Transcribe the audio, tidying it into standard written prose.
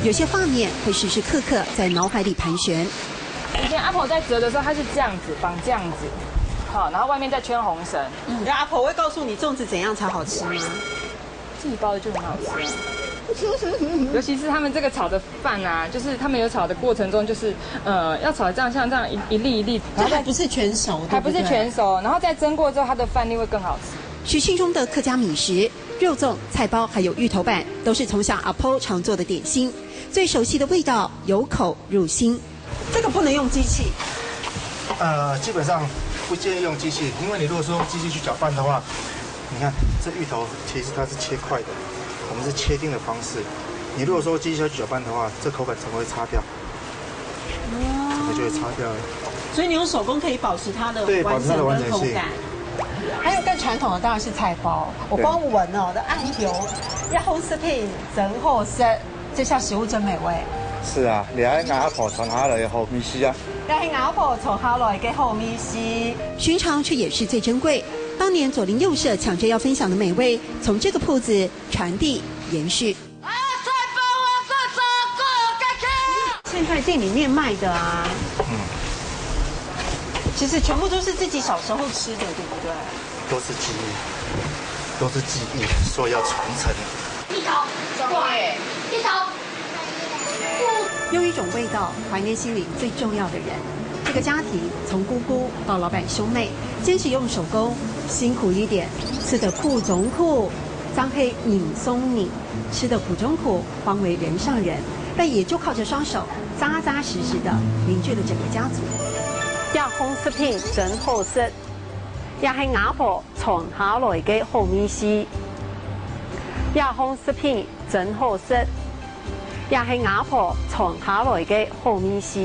有些画面会时时刻刻在脑海里盘旋。以前阿婆在折的时候，她是这样子绑这样子，好，然后外面再圈红绳。然后阿婆会告诉你粽子怎样才好吃吗？自己包的就很好吃啊。尤其是他们这个炒的饭啊，就是他们有炒的过程中，就是要炒这样像这样一粒一粒，这还不是全熟，还不是全熟，然后再蒸过之后，它的饭粒会更好吃。许庆中的客家米食、肉粽、菜包还有芋头板，都是从小阿婆常做的点心，最熟悉的味道，由口入心。这个不能用机器。基本上不建议用机器，因为你如果说用机器去搅拌的话，你看这芋头其实它是切块的。我们是切丁的方式，你如果说机器去搅拌的话，这口感整个会擦掉，整个就会擦掉了。所以你用手工可以保持它的完整的口感。还有更传统的当然是菜包，我光闻哦的按油，要红色配真好吃，这下食物真美味。是啊，你喺阿婆传下来嘅好米丝啊，你喺阿婆传下来嘅好米丝，寻常却也是最珍贵。当年左邻右舍抢着要分享的美味，从这个铺子传递延续。现在店里面卖的啊，其实全部都是自己小时候吃的，对不对？都是记忆，都是记忆，所以要传承。一头，对，一头。用一种味道怀念心里最重要的人。这个家庭从姑姑到老板兄妹，坚持用手工，辛苦一点，吃得苦中苦，张黑拧松拧，吃得苦中苦，方为人上人。但也就靠着双手，扎扎实实的凝聚了整个家族。呀，红食品真好食，也是阿婆传下来的好米丝。呀，红食品真好食，也是阿婆传下来的好米丝。